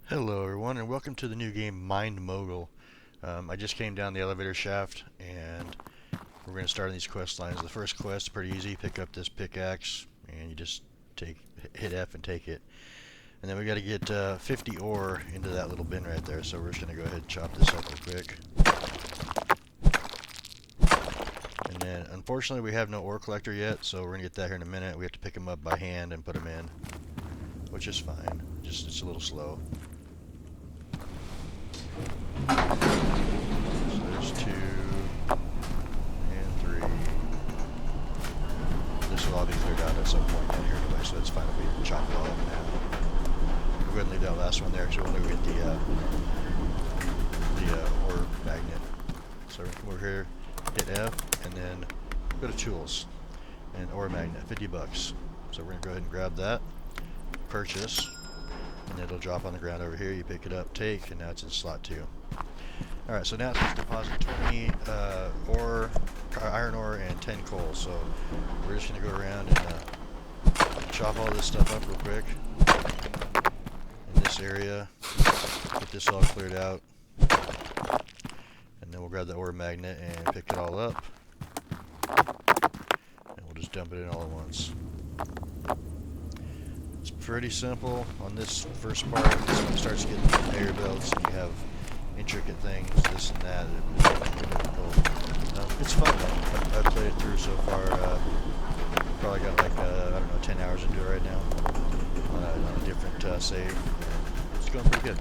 Hello everyone and welcome to the new game Mogul. I just came down the elevator shaft and we're going to start on these quest lines. The first quest is pretty easy. Pick up this pickaxe and you just hit F and take it. And then we got to get 50 ore into that little bin right there, so we're just going to go ahead and chop this up real quick. And then unfortunately we have no ore collector yet, so we're going to get that here in a minute. We have to pick them up by hand and put them in, which is fine. It's a little slow. So there's 2 and 3. This will all be cleared out at some point down here anyway, so it's fine if we chop it all up now. We'll go ahead and leave that last one there because we'll get the ore magnet. So we're going to come over here, hit F, and then go to tools and ore magnet, 50 bucks. So we're going to go ahead and grab that, purchase, and it'll drop on the ground over here. You pick it up, take, and now it's in slot 2. Alright, so now it's going to deposit 20 iron ore and 10 coal. So we're just going to go around and chop all this stuff up real quick in this area. Get this all cleared out. And then we'll grab the ore magnet and pick it all up. And we'll just dump it in all at once. It's pretty simple on this first part. This one starts getting conveyor belts and you have intricate things, this and that. It's fun though. I've played it through so far. Probably got like, I don't know, 10 hours into it right now on a different save. It's going pretty good.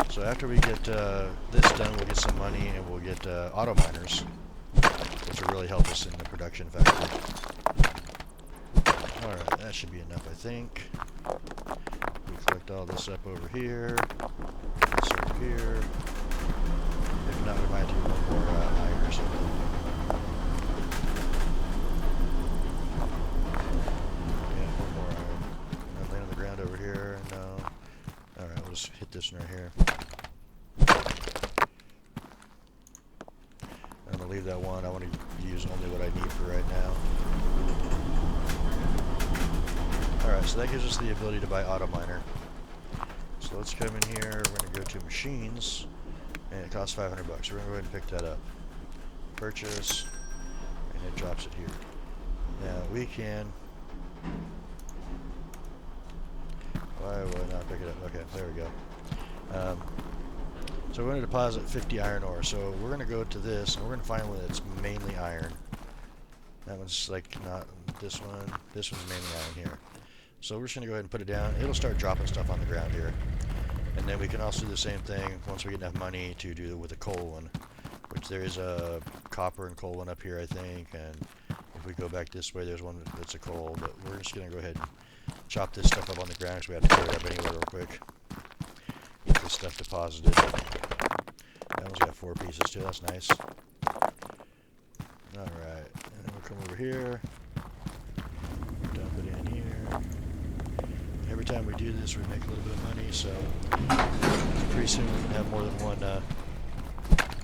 So after we get this done, we'll get some money and we'll get auto miners, which will really help us in the production factory. Alright, that should be enough, I think. We collect all this up over here. This over here. If not, we might do one more iron or something. Yeah, one more iron. And land on the ground over here. No. Alright, we'll just hit this one right here. I'm going to leave that one. I want to use only what I need for right now. Alright, so that gives us the ability to buy auto miner. So let's come in here, we're going to go to machines, and it costs 500 bucks. So we're going to go ahead and pick that up. Purchase, and it drops it here. Now we can... Why would I not pick it up? Okay, there we go. So we're going to deposit 50 iron ore. So we're going to go to this, and we're going to find one that's mainly iron. That one's like not this one. This one's mainly iron here. So we're just going to go ahead and put it down. It'll start dropping stuff on the ground here. And then we can also do the same thing once we get enough money to do with the coal one. Which there is a copper and coal one up here, I think. And if we go back this way, there's one that's a coal. But we're just going to go ahead and chop this stuff up on the ground because we have to clear it up anyway real quick. Get this stuff deposited. That one's got 4 pieces too. That's nice. Alright. And then we'll come over here. Dump it in here. Every time we do this, we make a little bit of money, so pretty soon we can have more than one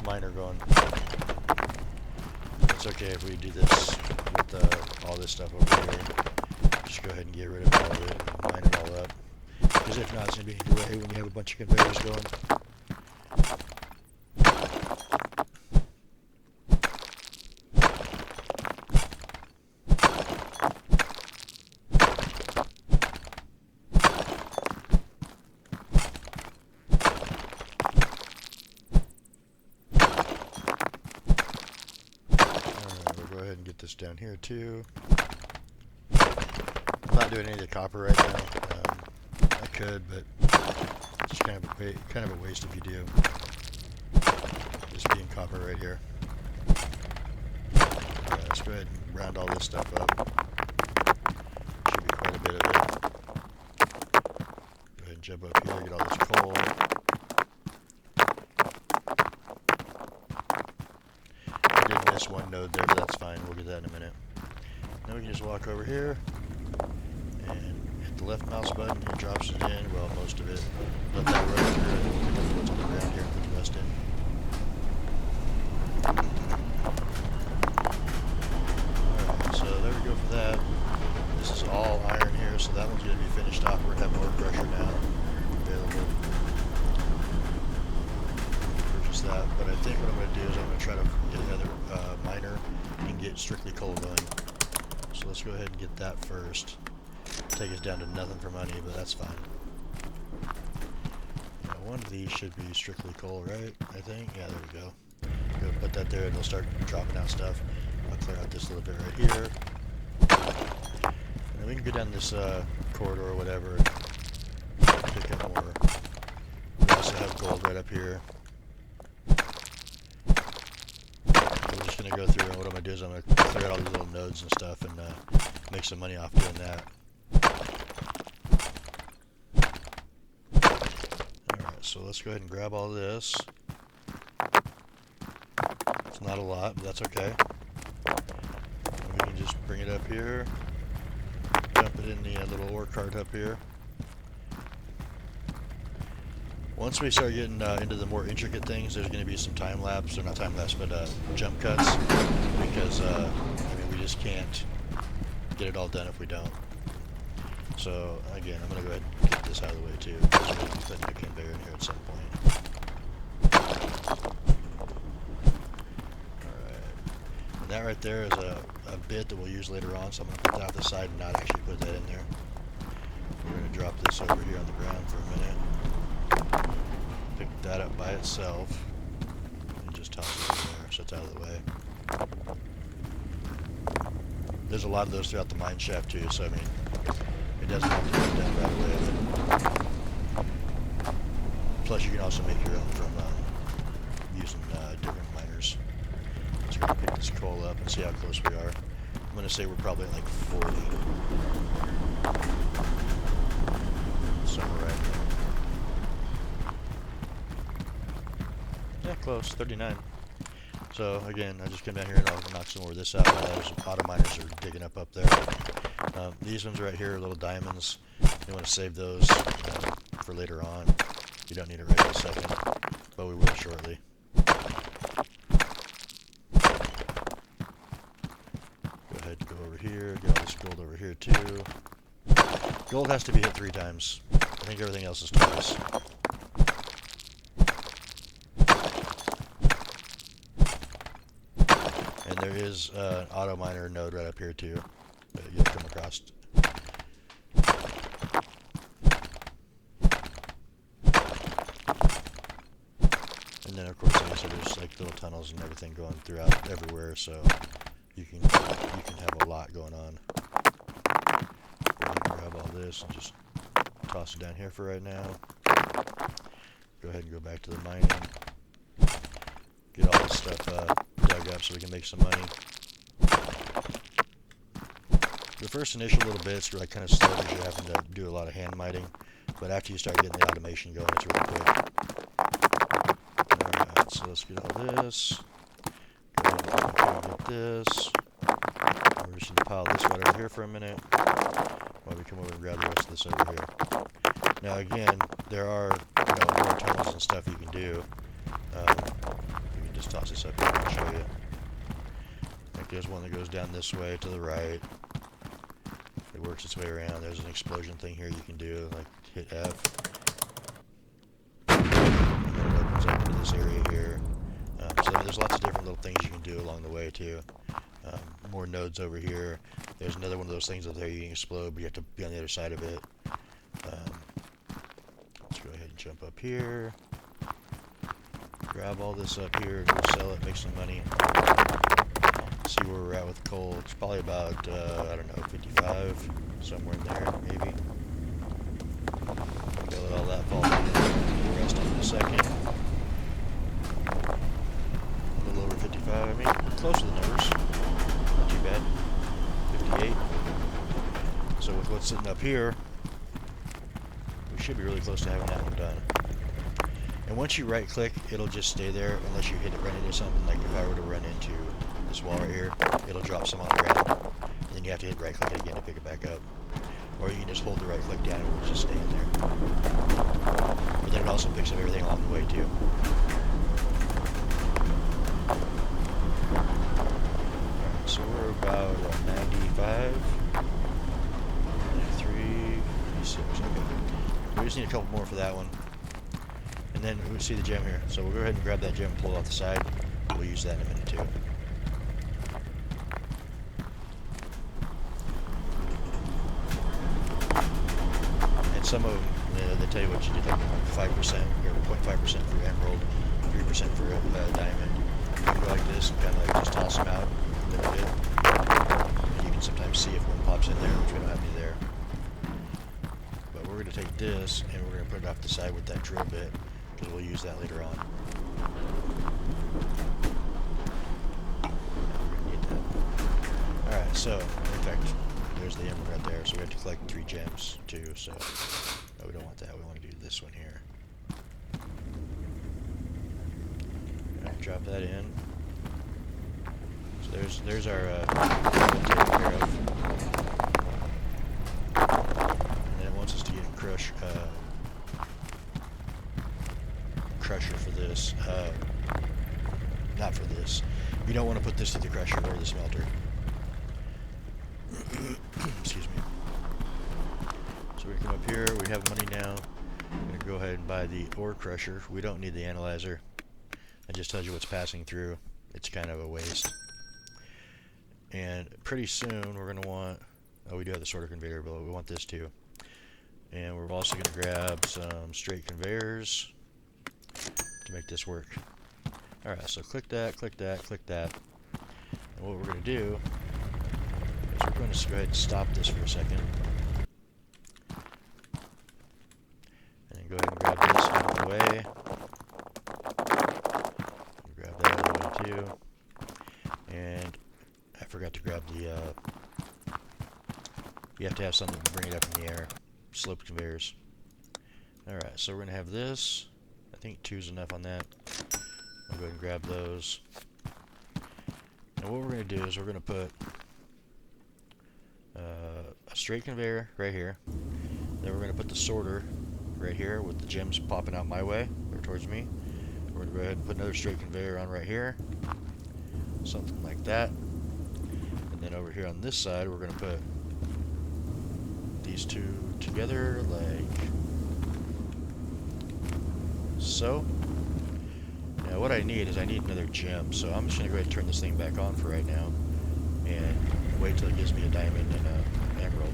miner going. It's okay if we do this with all this stuff over here. Just go ahead and get rid of all of it and mine it all up. Because if not, it's going to be in the way when you have a bunch of conveyors going. Get this down here too. I'm not doing any of the copper right now. I could, but it's kind of a waste if you do. Just being copper right here. Alright, let's go ahead and round all this stuff up. Should be quite a bit of it. Go ahead and jump up here, get all this coal. This one node there, but that's fine. We'll get that in a minute. Then we can just walk over here and hit the left mouse button. It drops it in. Well, most of it. Let that run through, and then we'll pick up what's on the ground here and put the rest in. Alright, so there we go for that. This is all iron here, so that one's going to be finished off. We're going to have more pressure now available. think what I'm going to do is I'm going to try to get another miner and get strictly coal going. So let's go ahead and get that first. Take us down to nothing for money, but that's fine. One of these should be strictly coal, right? I think. Yeah, there we go. Go put that there and it'll start dropping out stuff. I'll clear out this little bit right here. And then we can go down this corridor or whatever and pick up more. We also have gold right up here. We're just going to go through, and what I'm going to do is I'm going to clear out all these little nodes and stuff and make some money off doing that. Alright, so let's go ahead and grab all this. It's not a lot, but that's okay. And we can just bring it up here, dump it in the little ore cart up here. Once we start getting into the more intricate things, there's going to be some time lapse, or not time lapse, but jump cuts, because I mean, we just can't get it all done if we don't. So again, I'm going to go ahead and get this out of the way too, because we're going to be putting a conveyor in here at some point. Alright, and that right there is a bit that we'll use later on, so I'm going to put that off the side and not actually put that in there. We're going to drop this over here on the ground for a minute. Pick that up by itself and just toss it over there so it's out of the way. There's a lot of those throughout the mine shaft too, so I mean, it doesn't have to be done right away. Plus you can also make your own from using different miners. So we're going to pick this coal up and see how close we are. I'm going to say we're probably at like 40. Somewhere right there. Yeah, close, 39. So again, I just came down here and I'll knock some more of this out. Those auto miners are digging up there. These ones right here are little diamonds. You want to save those for later on. You don't need it right in a second, but we will shortly. Go ahead and go over here, get all this gold over here too. Gold has to be hit 3 times. I think everything else is twice. And there is an auto miner node right up here too that you'll come across. And then of course, like I said, there's like little tunnels and everything going throughout everywhere, so you can have a lot going on. You can grab all this and just toss it down here for right now. Go ahead and go back to the mining. Get all this stuff dug up so we can make some money. The first initial little bits are like kind of slow because you're having to do a lot of hand mining, but after you start getting the automation going, it's really quick. Alright, so let's get all this. Go ahead and get this. We're just going to pile this right over here for a minute while we come over and grab the rest of this over here. Now again, there are more tunnels and stuff you can do. We can just toss this up here and show you. Like there's one that goes down this way to the right. It works its way around. There's an explosion thing here you can do, like hit F. And then it opens up into this area here. So there's lots of different little things you can do along the way too. More nodes over here. There's another one of those things up there you can explode, but you have to be on the other side of it. Let's go ahead and jump up here. Grab all this up here, go sell it, make some money. See where we're at with coal. It's probably about, I don't know, 55, somewhere in there, maybe. Okay, let all that fall down in there. The rest in a second. A little over 55, I mean, close to the numbers. Not too bad. 58. So with what's sitting up here, we should be really close to having that one done. And once you right click, it'll just stay there unless you hit it run into something. Like if I were to run into this wall right here, it'll drop some on the ground. And then you have to hit right click it again to pick it back up. Or you can just hold the right click down and it'll just stay in there. But then it also picks up everything along the way too. Alright, so we're about 95, 93, 96, okay. We just need a couple more for that one. And then we see the gem here. So we'll go ahead and grab that gem and pull it off the side. We'll use that in a minute too. And some of them, they tell you what you did, like 5% or 0.5% for emerald, 3% for diamond. You can go like this and kind of like just toss them out limited. And you can sometimes see if one pops in there, which we don't have any there. But we're going to take this and we're going to put it off the side with that drill bit, because we'll use that later on. Alright, so, in fact, there's the emerald right there, so we have to collect 3 gems too, so no, we don't want that, we want to do this one here. Alright, drop that in. So there's our taken care of. And then it wants us to get a crusher for this. Not for this. You don't want to put this to the crusher or the smelter. Excuse me. So we come up here, we have money now. I'm going to go ahead and buy the ore crusher. We don't need the analyzer. It just tells you what's passing through. It's kind of a waste. And pretty soon we're going to want, oh, we do have the sorter conveyor, but we want this too. And we're also going to grab some straight conveyors to make this work. Alright, so click that, click that, click that. And what we're going to do is we're going to go ahead and stop this for a second. And then go ahead and grab this out of the way. And grab that out of the way too. And I forgot to grab the, you have to have something to bring it up in the air. Sloped conveyors. Alright, so we're going to have this. I think 2's enough on that. I'll go ahead and grab those. And what we're going to do is we're going to put a straight conveyor right here. Then we're going to put the sorter right here with the gems popping out my way or towards me. We're going to go ahead and put another straight conveyor on right here. Something like that. And then over here on this side we're going to put these two together like so. Now what I need is I need another gem, so I'm just going to go ahead and turn this thing back on for right now and wait till it gives me a diamond and an emerald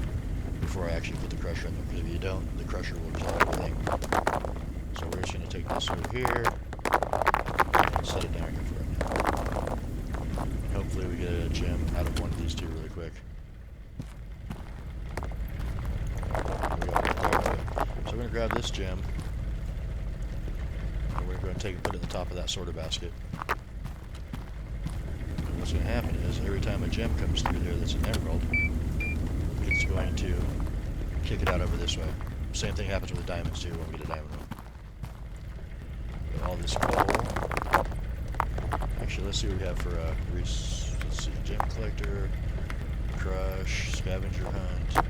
before I actually put the crusher in there, because if you don't, the crusher will resolve everything. So we're just going to take this over here and set it down here for right now. And hopefully we get a gem out of one of these two really quick. So we're going to grab this gem. And we're going to take and put it at the top of that sorter basket. And what's going to happen is every time a gem comes through there that's an emerald, it's going to kick it out over this way. Same thing happens with the diamonds too when we get a diamond one. But all this coal. Actually, let's see what we have for let's see, gem collector, crush, scavenger hunt.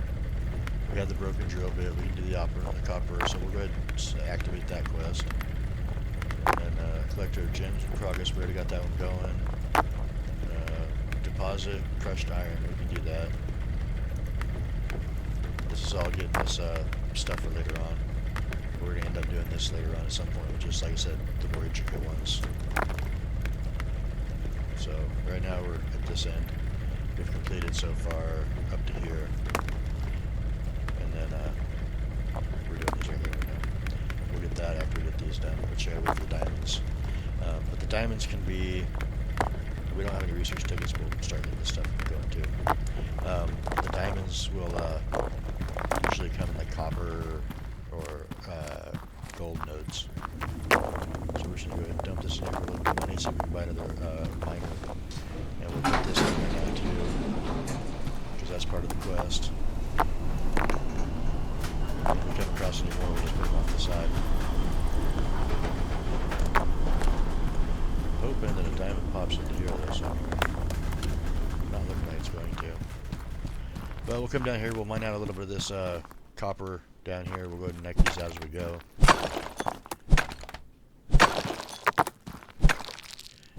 We have the broken drill bit. We can do the copper, so we'll go ahead and activate that quest. And collector of gems in progress. We already got that one going. Deposit crushed iron. We can do that. This is all getting us stuff for later on. We're going to end up doing this later on at some point, which is, like I said, the more intricate ones. So right now we're at this end. We've completed so far up to here. And then we're doing this right here right now. We'll get that after we get these done, which I wait for the diamonds. But the diamonds can be, we don't have any research tickets, but we'll start getting this stuff going too. The diamonds will usually come in like copper or gold nodes. So we're just going to go ahead and dump this in here for a little bit of money so we can buy another miner. And we'll put this in right now too, because that's part of the quest. If we come across any more, we'll just put them off the side. Hoping that a diamond pops into here though, so not looking like it's going to. But we'll come down here, we'll mine out a little bit of this copper down here. We'll go ahead and knock these out as we go.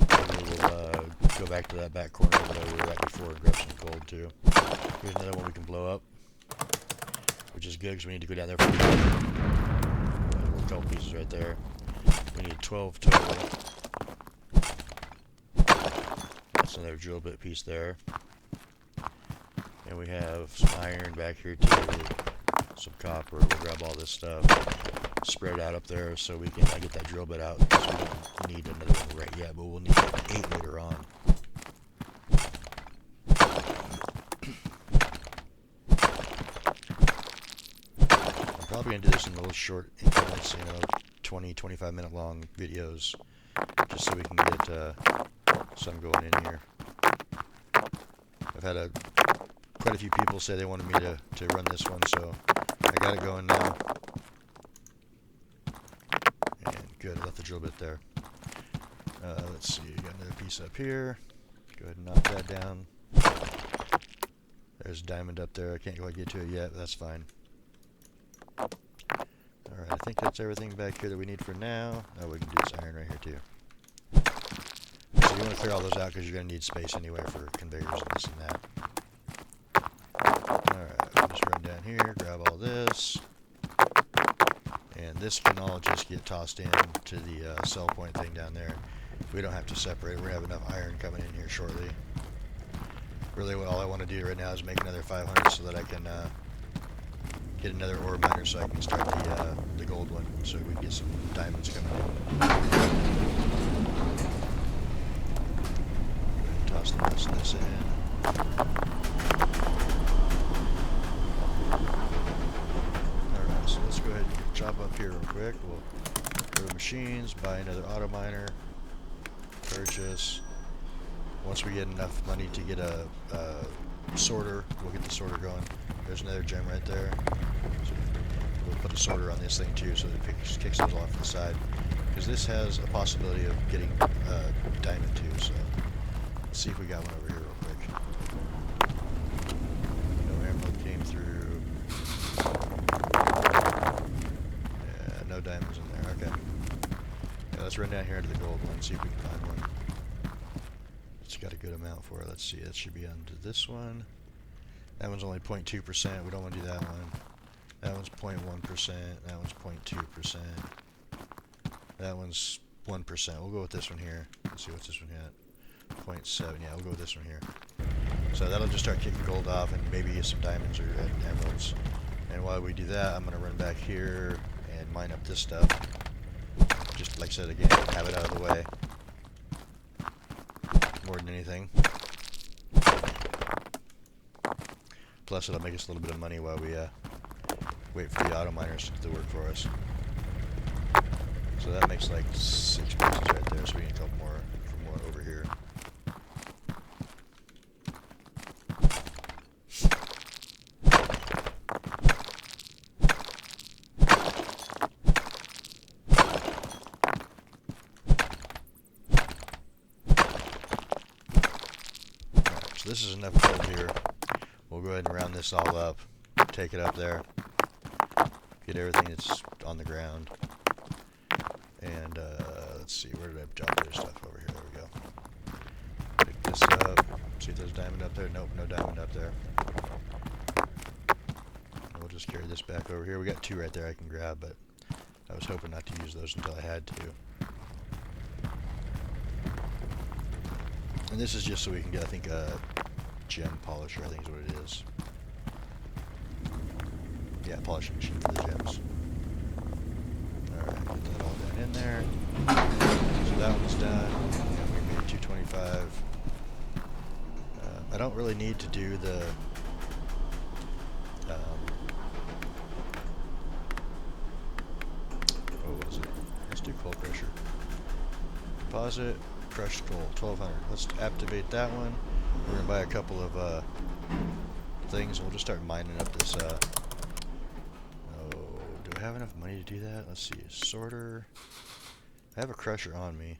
And we'll go back to that back corner over there we were at before and grab some gold too. Here's another one we can blow up, which is good because we need to go down there for a couple pieces right there. We need 12 total. That's another drill bit piece there. And we have some iron back here too, some copper. We'll grab all this stuff, spread it out up there so we can get that drill bit out, because we don't need another one right yet, but we'll need 8 later on. I'm probably going to do this in little short increments, 20-25 minute long videos, just so we can get some going in here. I've had quite a few people say they wanted me to run this one, so I got it going now. And good, I left the drill bit there. Let's see, got another piece up here. Go ahead and knock that down. There's a diamond up there. I can't quite get to it yet, but that's fine. Alright, I think that's everything back here that we need for now. Oh, we can do this iron right here too. So you want to clear all those out because you're going to need space anyway for conveyors and this and that. Alright, we'll just run down here, grab all this. And this can all just get tossed in to the sell point thing down there. We don't have to separate. We're going to have enough iron coming in here shortly. Really, all I want to do right now is make another 500 so that I can get another ore miner so I can start the gold one, so we can get some diamonds coming in. Toss the rest of this in. Alright, so let's go ahead and chop up here real quick. We'll go to machines, buy another auto miner, purchase. Once we get enough money to get a sorter, we'll get the sorter going. There's another gem right there. So we'll put a sorter on this thing too, so that it kicks those off to the side. Because this has a possibility of getting diamond too. So let's see if we got one over here real quick. No emerald came through. Yeah, no diamonds in there. Okay. Yeah, let's run down here to the gold one, see if we can find one. It's got a good amount for it. Let's see, that should be onto this one. That one's only 0.2%. We don't want to do that one. That one's 0.1%. That one's 0.2%. That one's 1%. We'll go with this one here. Let's see what's this one at. 0.7. Yeah, we'll go with this one here. So that'll just start kicking gold off and maybe some diamonds or emeralds. And while we do that, I'm going to run back here and mine up this stuff. Just like I said again, have it out of the way. More than anything. Plus it'll make us a little bit of money while we wait for the auto miners to do the work for us. So that makes like 6 pieces right there, so we need a couple more for more over here. Alright, so this is enough gold here. We'll go ahead and round this all up, take it up there, get everything that's on the ground, and let's see, where did I drop this stuff over here? There we go. Pick this up, see if there's diamond up there. Nope, no diamond up there. And we'll just carry this back over here. We got 2 right there I can grab, but I was hoping not to use those until I had to. And this is just so we can get, I think, gem polisher, I think is what it is. Yeah, polishing machine for the gems. Alright, get that all down in there. So that one's done. And we made 225. I don't really need to do the what was it? Let's do coal crusher. Deposit, crushed coal, 1200. Let's activate that one. We're gonna buy a couple of things, and we'll just start mining up this. Oh, do I have enough money to do that? Let's see. Sorter. I have a crusher on me.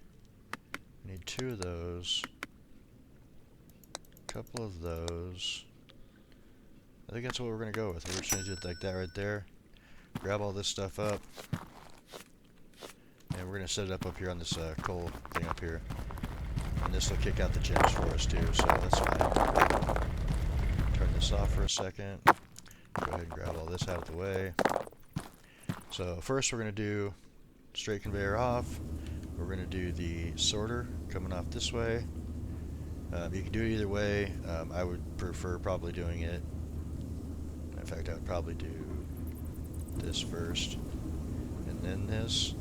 I need 2 of those. A couple of those. I think that's what we're gonna go with. We're just gonna do it like that right there. Grab all this stuff up, and we're gonna set it up here on this coal thing up here. And this will kick out the gems for us too, so that's fine. Turn this off for a second. Go ahead and grab all this out of the way. So first we're going to do straight conveyor off. We're going to do the sorter coming off this way. You can do it either way. I would prefer probably doing it. In fact, I would probably do this first and then this,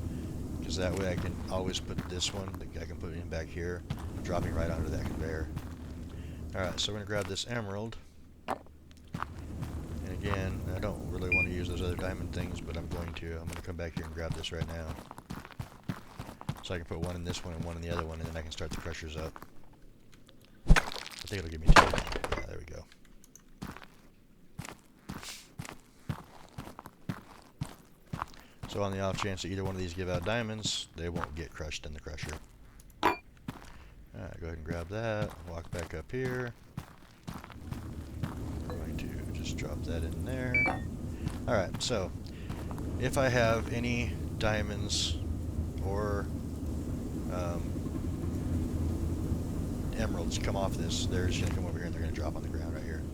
because that way I can always put this one, I can put it in back here, dropping right onto that conveyor. Alright, so we're going to grab this emerald. And again, I don't really want to use those other diamond things, but I'm going to come back here and grab this right now. So I can put one in this one and one in the other one, and then I can start the crushers up. I think it'll give me 2. Yeah, there we go. So on the off chance that either one of these give out diamonds, they won't get crushed in the crusher. Alright, go ahead and grab that, walk back up here. I'm going to just drop that in there. Alright, so if I have any diamonds or emeralds come off this, they're just going to come over here and they're going to drop on the ground right here.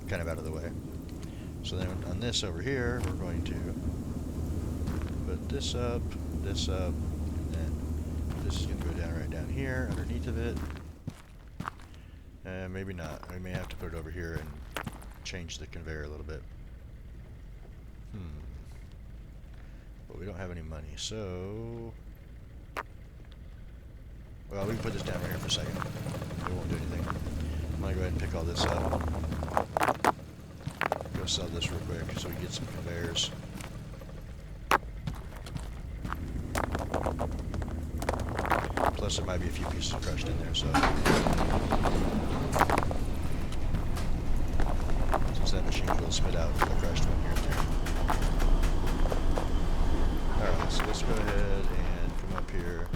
Kind of out of the way. So then on this over here, we're going to put this up, and then this is going to go down right down here underneath of it. And maybe not. We may have to put it over here and change the conveyor a little bit. But we don't have any money, so... Well, we can put this down right here for a second. It won't do anything. I'm going to go ahead and pick all this up. Go sell this real quick so we can get some conveyors. Plus there might be a few pieces crushed in there, so... Since that machine will spit out the crushed one here and there. Alright, so let's go ahead and come up here.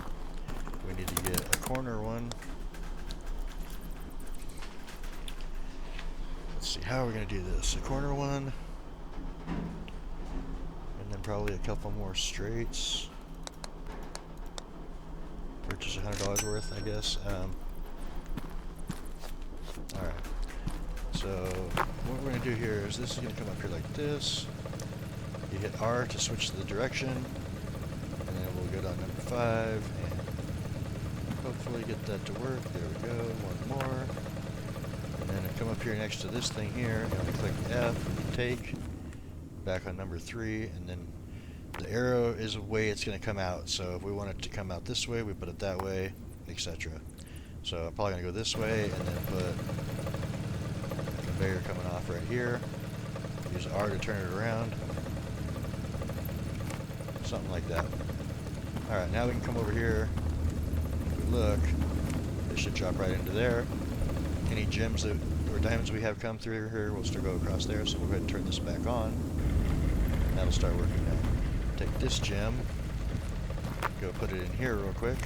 We need to get a corner one. Let's see, how are we going to do this? A corner one, and then probably a couple more straights. Purchase $100 worth, I guess. Alright, so what we're going to do here is this is going to come up here like this. You hit R to switch the direction, and then we'll go down number 5, and hopefully get that to work. There we go, one more. And then I come up here next to this thing here, and I click F, and take, back on number 3, and then the arrow is the way it's going to come out. So if we want it to come out this way, we put it that way, etc. So I'm probably going to go this way, and then put a conveyor coming off right here. Use R to turn it around. Something like that. Alright, now we can come over here. Look, it should drop right into there. Any gems that or diamonds we have come through here will still go across there, so we'll go ahead and turn this back on. That'll start working now. Take this gem, go put it in here real quick.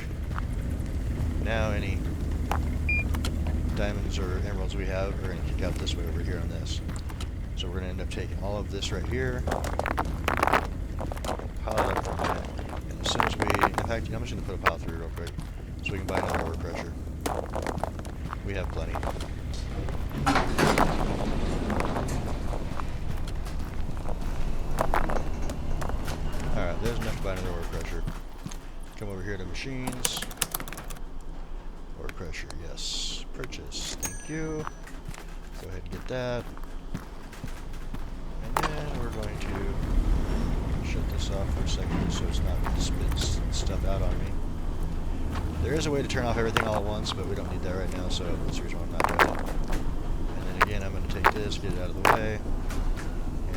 Now any diamonds or emeralds we have are going to kick out this way over here on this. So we're going to end up taking all of this right here, pile it up for a minute, and as soon as we, in fact, I'm just going to put a pile through real quick. So we can buy another ore crusher. We have plenty. Alright, there's enough to buy another ore crusher. Come over here to machines. Ore crusher, yes. Purchase, thank you. Go ahead and get that. And then we're going to shut this off for a second so it's not going to spit stuff out on me. There is a way to turn off everything all at once, but we don't need that right now, so that's the reason why I'm not doing it. And then again, I'm going to take this, get it out of the way,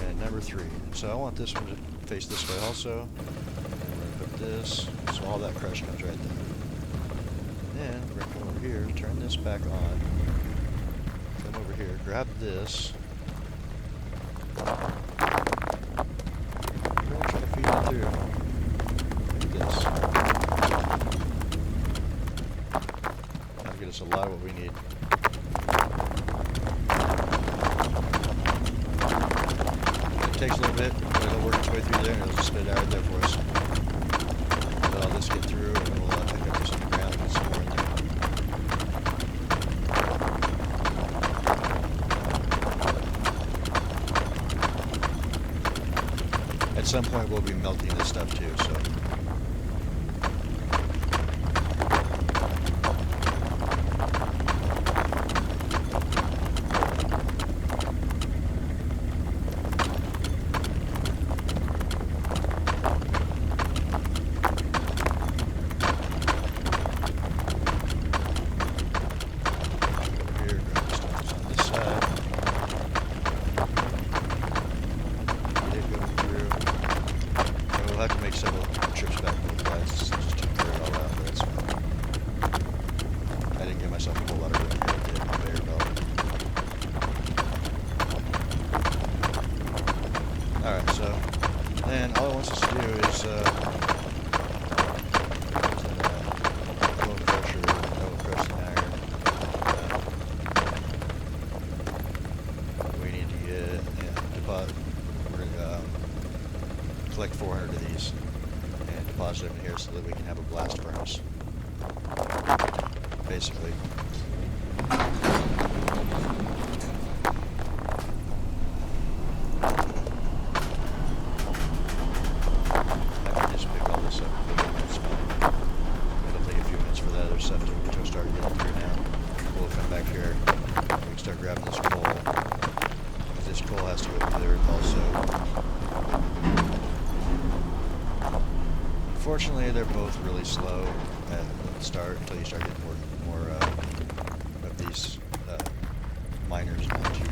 and number 3. So I want this one to face this way also. And we're going to put this, so all that crush comes right there. And then we're going to come over here, turn this back on, come over here, grab this. We're going to try to feed it through. Look at this. Get us a lot of what we need. It takes a little bit, but it'll work its way through there and it'll just spit it out right there for us. Let all this get through and we'll pick up this on the ground and get some more in there. At some point we'll be melting this stuff too, so we'll have to make several trips back with guys just to clear it all out, but that's fine. I didn't give myself a whole lot of room here to get a conveyor belt. Alright, so then all it wants us to do is low pressure, no pressing iron. We need to get deposit. We're gonna collect 400 of these and deposit them in here so that we can have a blast furnace. Basically. Unfortunately, they're both really slow at the start until you start getting more of these miners onto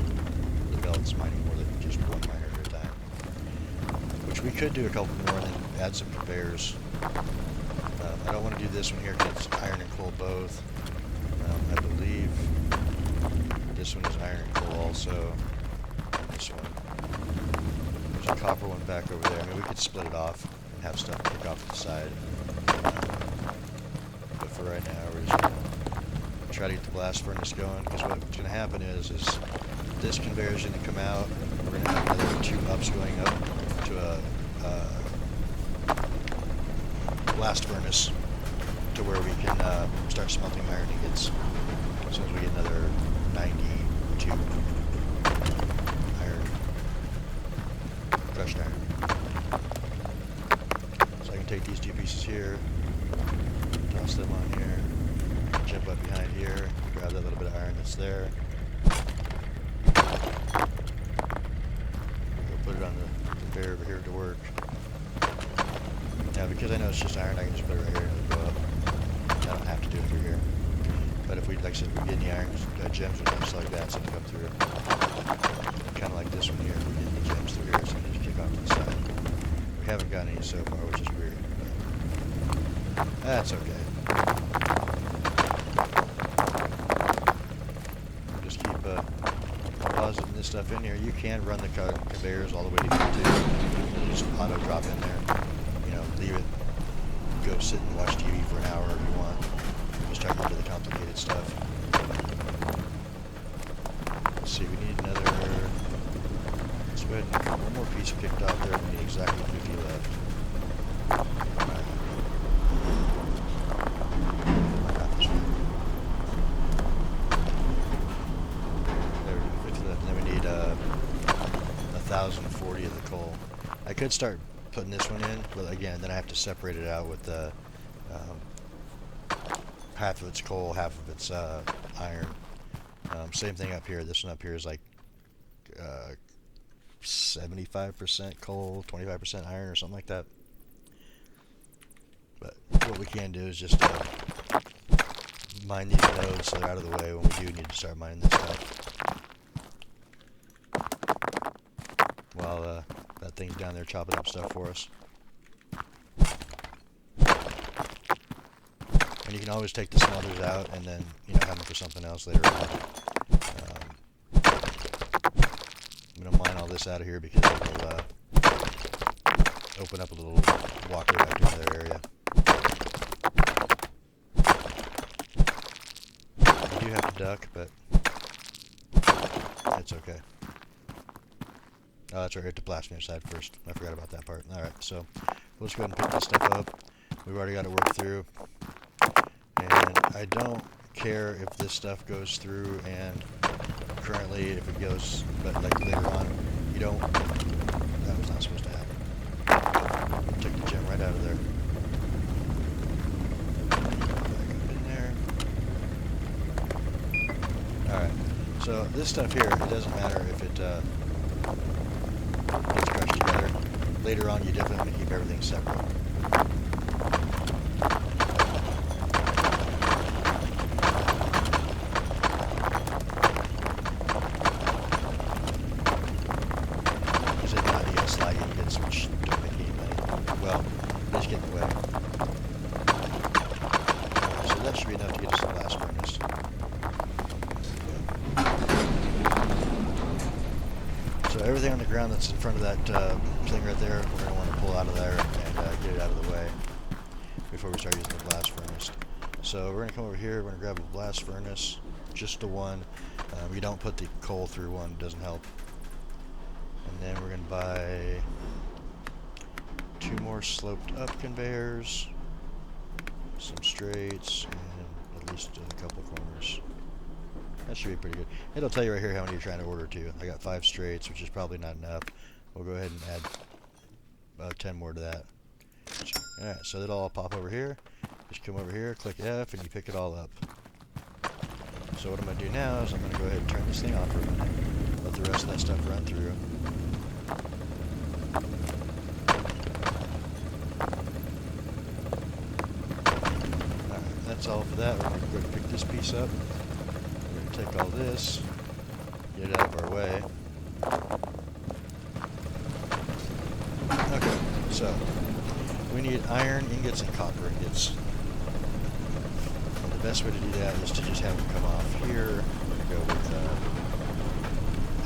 the belts, mining more than just one miner at a time. Which we could do a couple more and then add some conveyors. I don't want to do this one here because it's iron and coal both. I believe this one is iron and coal also. And this one. There's a copper one back over there. I mean, we could split it off. Have stuff kick off to the side. But for right now, we're just going to try to get the blast furnace going, because what's going to happen is this conveyor is going to come out. We're going to have another 2 ups going up to a blast furnace to where we can start smelting iron ingots. As soon as we get another 92 iron, crushed iron. Take these 2 pieces here, toss them on here, jump up behind here, grab that little bit of iron that's there. We'll put it on the conveyor over here to work. Now, because I know it's just iron, I can just put it right here and it'll go up. I don't have to do it through here. But if we, like I said, if we get any iron gems or things like that, so to come through, kind of like this one here, if we get any gems through here, so we just kick off to the side. We haven't got any so far, which is weird. That's okay. We'll just keep depositing this stuff in here. You can run the conveyors all the way to here too. It'll just auto drop in there. You know, leave it, go sit and watch TV for an hour if you want. Just try to get into the complicated stuff. Let's see, we need another. Let's go ahead and get one more piece kicked off there. We need exactly 50 left. I could start putting this one in, but again, then I have to separate it out with the half of it's coal, half of it's iron. Same thing up here. This one up here is like 75% coal, 25% iron, or something like that. But what we can do is just mine these nodes so they're out of the way when we do need to start mining this stuff. While that thing's down there chopping up stuff for us. And you can always take the smelters out and then, you know, have them for something else later on. I'm going to mine all this out of here because it will open up a little walkway back to another area. You do have to duck, but it's okay. Oh, that's right, we have to blast from your side first. I forgot about that part. Alright, so we'll just go ahead and pick this stuff up. We've already got it worked through. And I don't care if this stuff goes through and currently if it goes, but like later on, you don't, that was not supposed to happen. Took the gem right out of there. Back up in there. Alright, so this stuff here, it doesn't matter if it, gets crushed together. Later on, you definitely want to keep everything separate. Because if not, you get slag ingots, which don't make any money Well, just get in the way. So that should be enough to get us to the blast furnace. So everything on the ground that's in front of that thing right there, we're going to want to pull out of there and get it out of the way before we start using the blast furnace. So we're going to come over here, we're going to grab a blast furnace, just the one. You don't put the coal through one, it doesn't help. And then we're going to buy 2 more sloped up conveyors, some straights, and at least a couple corners. That should be pretty good. It'll tell you right here how many you're trying to order to. I got 5 straights, which is probably not enough. We'll go ahead and add about 10 more to that. Alright, so that'll all pop over here. Just come over here, click F, and you pick it all up. So what I'm going to do now is I'm going to go ahead and turn this thing off for a minute. Let the rest of that stuff run through. Alright, that's all for that. We're going to go pick this piece up. Take all this, get it out of our way. Okay, so we need iron ingots and copper ingots. And the best way to do that is to just have them come off here. We're going to go with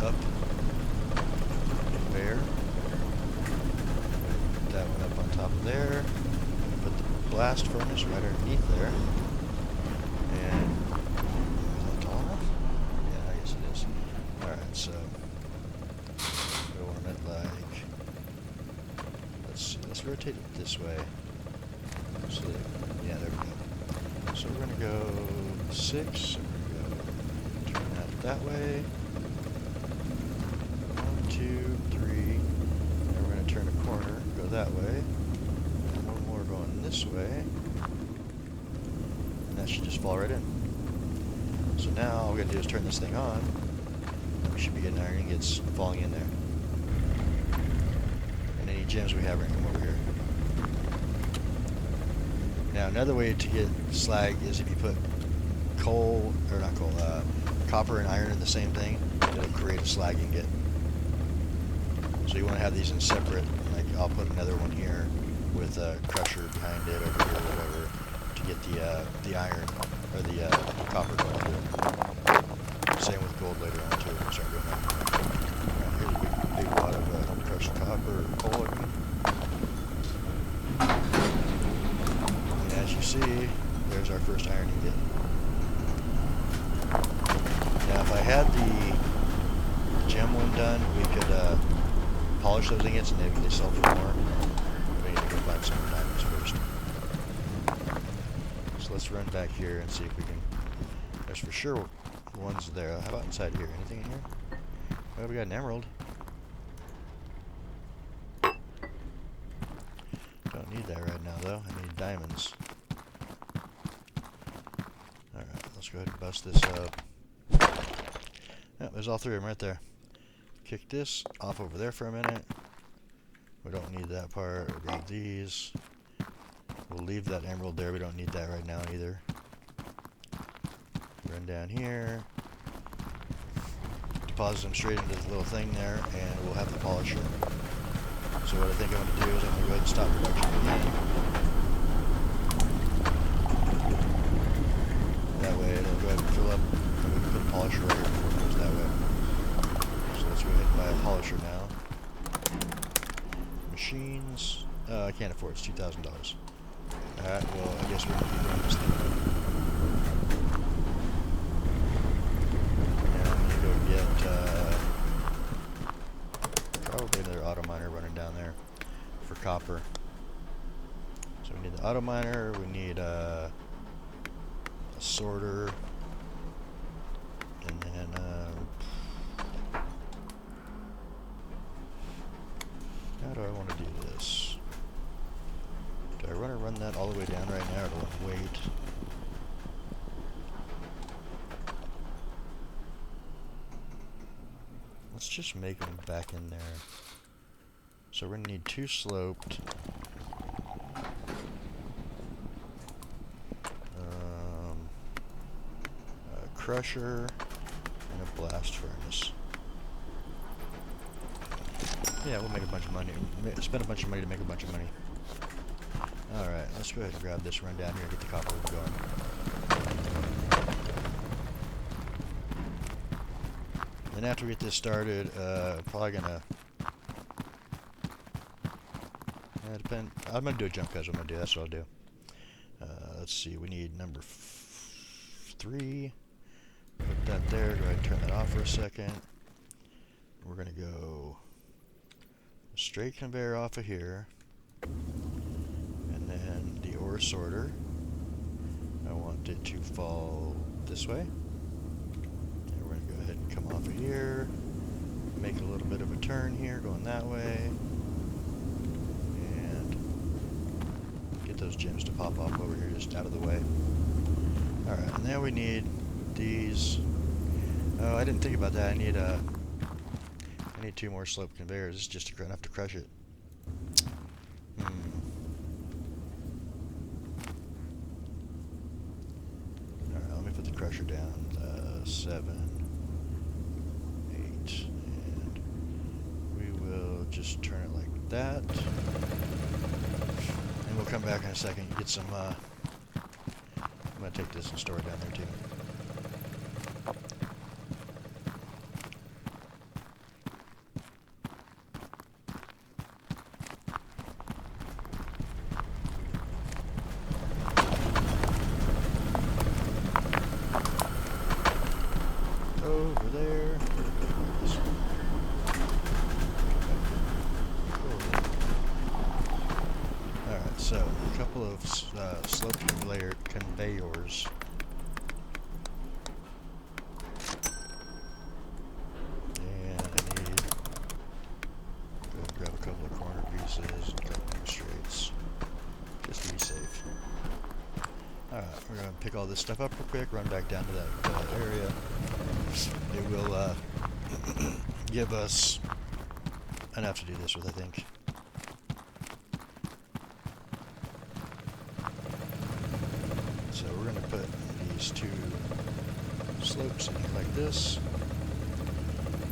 up conveyor. Put that one up on top of there. Put the blast furnace right underneath there. And so we want it like, let's see, let's rotate it this way. So that, yeah, there we go. So we're going to go 6, so we're going to go turn that way. 1, 2, 3, and we're going to turn a corner, go that way. And one more going this way. And that should just fall right in. So now all we're going to do is turn this thing on. Should be getting iron ingots falling in there. And any gems we have are going to come over here. Now another way to get slag is if you put coal, or not coal, copper and iron in the same thing, it'll create a slag ingot. So you want to have these in separate, like I'll put another one here with a crusher behind it over here or whatever to get the iron, or the copper going through it. Same with gold later on too. We'll start doing that. Right, here's a big wad of crushed copper or coal. And as you see, there's our first iron ingot. Now, if I had the gem one done, we could polish those ingots and maybe they sell for more. But I need to go find some more diamonds first. So let's run back here and see if we can. There's for sure one's there. How about inside here? Anything in here? Well, we got an emerald. Don't need that right now, though. I need diamonds. Alright, let's go ahead and bust this up. Yeah, there's all 3 of them right there. Kick this off over there for a minute. We don't need that part. We'll grab these. We'll leave that emerald there. We don't need that right now either. Run down here, deposit them straight into the little thing there, and we'll have the polisher. So what I think I'm going to do is I'm going to go ahead and stop production again. That way it'll go ahead and fill up, and we can put a polisher right here before it goes that way. So let's go ahead and buy a polisher now. Machines, I can't afford it, it's $2,000. Alright, well I guess we're going to be doing this thing. Probably another auto miner running down there for copper. So we need the auto miner, we need a sorter, and then how do I want to do this? Do I want to run that all the way down right now, or do I want to wait? Let's just make them back in there. So we're going to need 2 sloped. A crusher and a blast furnace. Yeah, we'll make a bunch of money. Spend a bunch of money to make a bunch of money. Alright, let's go ahead and grab this, run down here, and get the copper going. Then after we get this started, probably gonna... I'm gonna do a jump cut, is what I'm gonna do, that's what I'll do. Let's see, we need number 3. Put that there, go ahead and turn that off for a second. We're gonna go straight conveyor off of here. And then the ore sorter, I want it to fall this way. And we're going to go ahead and come off of here, make a little bit of a turn here, going that way, and get those gems to pop off over here just out of the way. Alright, and then we need these. Oh, I didn't think about that. I need 2 more slope conveyors. It's just enough to crush it. Alright, let me put the crusher down. 7, 8, and we will just turn it like that. And we'll come back in a second and get some, I'm going to take this and store it down there too. Over there. Alright, so a couple of slope conveyors. And I need to go and grab a couple of corner pieces and a couple of straights. Just to be safe. Alright, we're going to pick all this stuff up real quick, run back down to that area. It will give us enough to do this with, I think. So we're going to put these 2 slopes in here like this.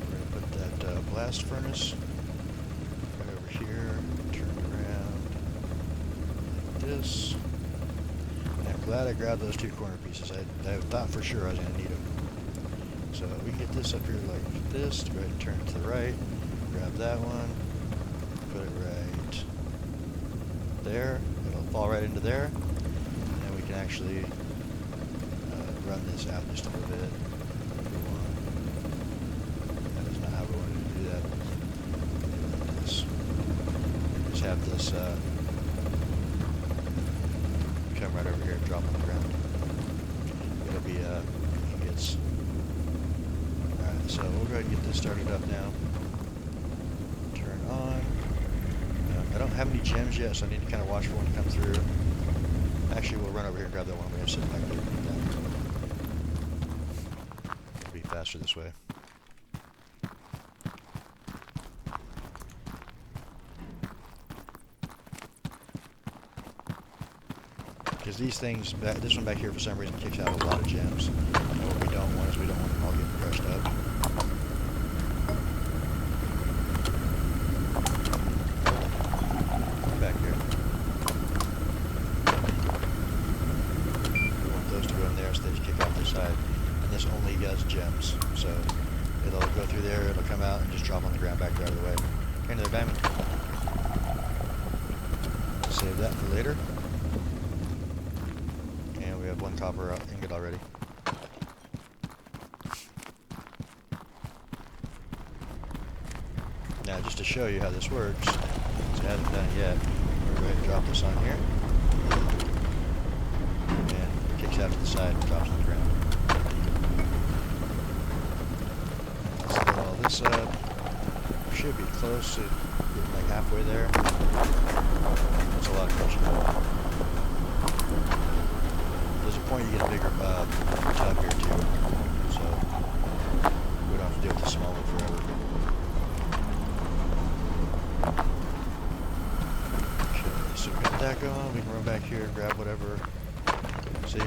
We're going to put that blast furnace right over here, turn it around like this. I'm glad I grabbed those 2 corner pieces. I thought for sure I was going to need them. So we can get this up here like this, to go ahead and turn it to the right, grab that one, put it right there, it'll fall right into there, and then we can actually run this out just a little bit if we want. That is not how we wanted to do that. Like this. Just have this come right over here and drop on the ground. It'll be ingots. So we'll go ahead and get this started up now. Turn on. I don't have any gems yet, so I need to kind of watch for one to come through. Actually, we'll run over here and grab that one we have sitting back there. It'll be faster this way. Because these things, this one back here for some reason kicks out a lot of gems. And what we don't want is we don't want them all getting crushed up. Back here. We want those to go in there so they just kick off the side. And this only does gems. So it'll go through there, it'll come out and just drop on the ground back there out of the way. Okay, another diamond. Save that for later. And we have 1 copper ingot already. Now, just to show you how this works, since I haven't done it yet, we're going to drop this on here, and it kicks out to the side and drops on the ground. Let's get all this up. Should be close to getting like halfway there. That's a lot of crushing. There's a point you get a bigger tub here too, so we don't have to deal with the small one forever. So we got that going, we can run back here and grab whatever. See?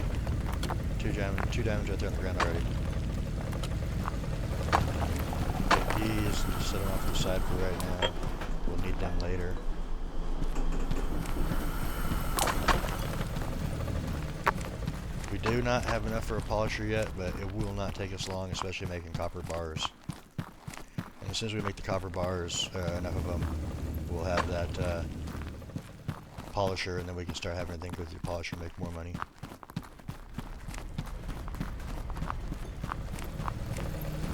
2 diamonds right there on the ground already. Take these and just set them off to the side for right now. We'll need them later. do not have enough for a polisher yet, but it will not take us long, especially making copper bars. And as soon as we make the copper bars, enough of them, we'll have that polisher, and then we can start having everything go through the polisher and make more money.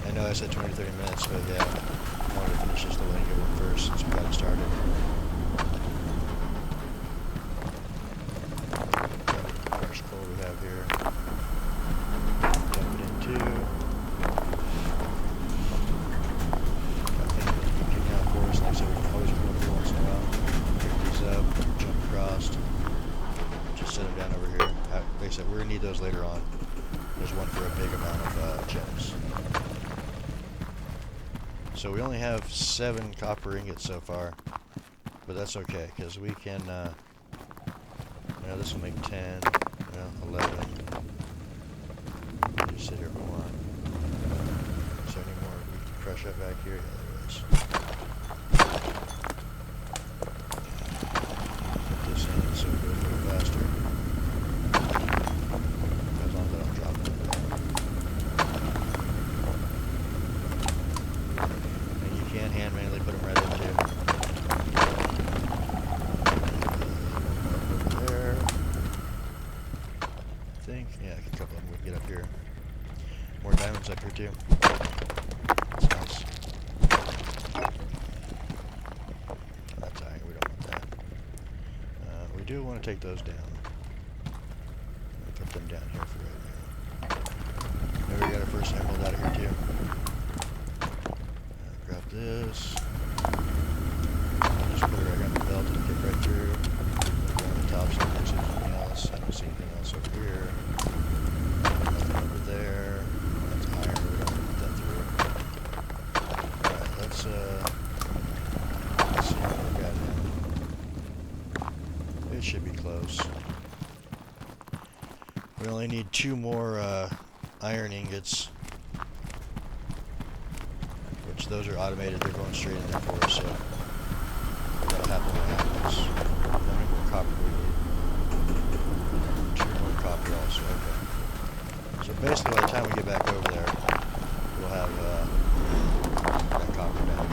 I know I said 20 to 30 minutes, but yeah, I wanted to finish this little ingot one first since we got it started. Crushed coal we have here. Dump it into. Got things to keep kicking out for us. Like I said, we can always remove every once in a while. Pick these up, jump across. Just set them down over here. Like I said, we're going to need those later on. There's one for a big amount of gems. So we only have 7 copper ingots so far, but that's okay, because we can, you know, this will make 10, you know, 11. Just sit here for more. Is there any more we can crush up back here? Yeah, there is. Put this in so it goes a little faster. As long as I don't drop it. And hand manually put them right into. Over there. I think, yeah, a couple of them we can get up here. More diamonds up here too. That's nice. That's iron, we don't want that. We do want to take those down. Put them down here for right now. There we got our first emerald out of here too. Grab this. Just put it right on the belt and get right through. Go on the top so I don't see anything else. I don't see anything else over here. Nothing over there. That's iron. We don't put that through. Alright, let's see what we got now. It should be close. We only need 2 more iron ingots. Those are automated, they're going straight in there for us, so that'll happen when it happens. How many more copper do we need? 2 more copper also, okay. So basically by the time we get back over there, we'll have that copper down.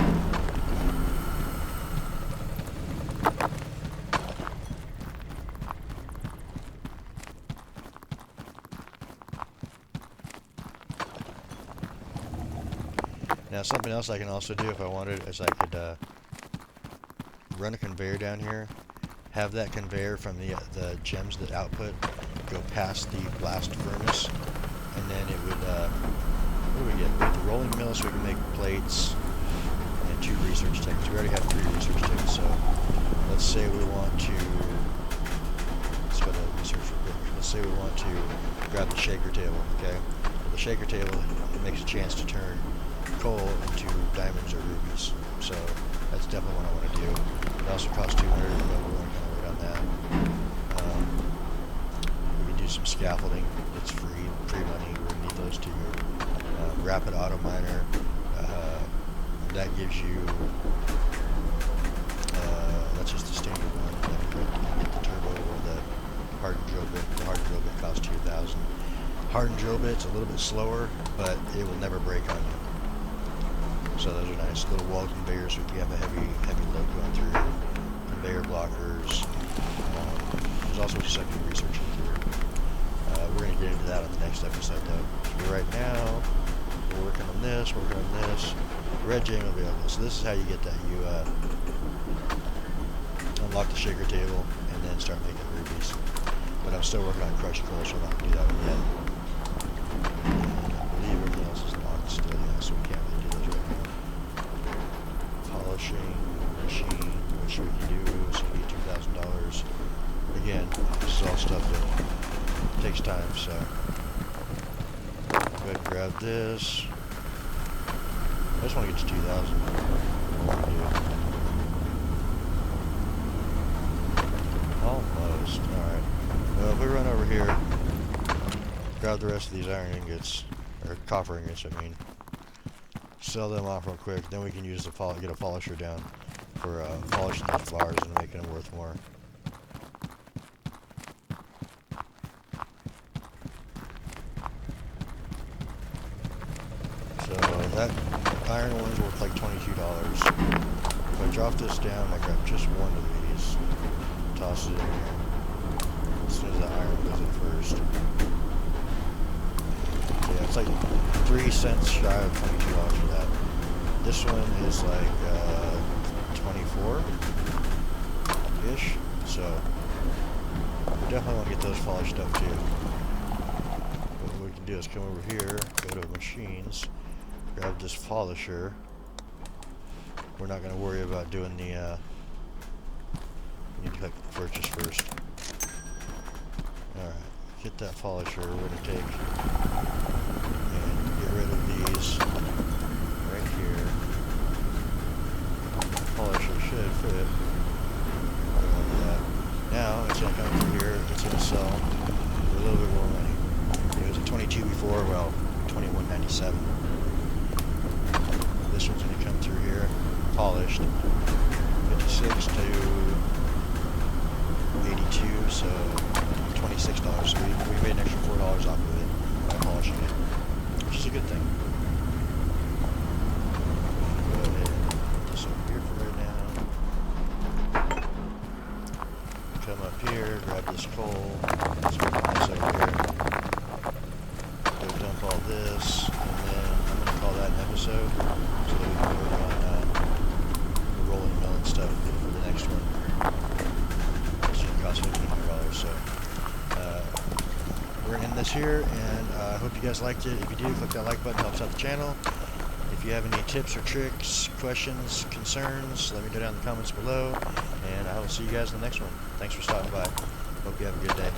Now something else I can also do if I wanted is I could run a conveyor down here, have that conveyor from the gems that output go past the blast furnace, and then it would, what do we get? We get the rolling mill so we can make plates, and 2 research tickets. We already have 3 research tickets, so let's say we want to, let's go to research real quick. Let's say we want to grab the shaker table, okay? Well, the shaker table, it makes a chance to turn coal into diamonds or rubies, so that's definitely what I want to do. It also costs 200, but we're going to wait on that. We can do some scaffolding. It's free money. We're going to need those 2. Rapid auto miner. That gives you. That's just the standard one. Then we get the turbo or the hardened drill bit. The hardened drill bit costs 2,000. Hardened drill bit's a little bit slower, but it will never break on you. So those are nice little wall conveyors if you have a heavy load going through. Conveyor blockers. There's also a second research in here. We're going to get into that on the next episode though. So right now, we're working on this, working on this. The red gem will be on this. So this is how you get that. You unlock the shaker table and then start making rubies. But I'm still working on crushed coal, so I'm not going to do that one yet. And I believe everything else is locked still, yeah, so we can't really do those right now. Polishing machine, which we can do, so we need $2,000. Again, this is all stuff that takes time, so go ahead and grab this. I just want to get to 2,000. Almost. Alright. Well, if we run over here, grab the rest of these iron ingots, or copper ingots, I mean, sell them off real quick, then we can use the get a polisher down for polishing these bars and making them worth more. that iron ore is worth like $22. If I drop this down, I grab just one of these, toss it in here. As soon as the iron goes in first. Yeah, it's like 3 cents shy of $22 for that. This one is like 24-ish, so we definitely want to get those polished up too. But what we can do is come over here, go to machines, grab this polisher. We're not going to worry about doing the, we need to click purchase first. Alright, get that polisher. We're going to take and get rid of these right here. The polisher should fit. That. Now it's going to come through here. It's going to sell for a little bit more money. It was at 22 before, well, 21.97. This one's going to come through here, polished, 56 to 82, so $26. So we made an extra $4 off of it by polishing it, which is a good thing. Go ahead and put this over here for right now. Come up here, grab this coal. Let's put this over here. Go dump all this, and then I'm going to call that an episode, so that we can work on the rolling mill and stuff for the next one. It's going to cost $1,500, so we're going to end this here, and I hope you guys liked it. If you do, click that like button, helps out the channel. If you have any tips or tricks, questions, concerns, let me know down in the comments below, and I will see you guys in the next one. Thanks for stopping by. Hope you have a good day.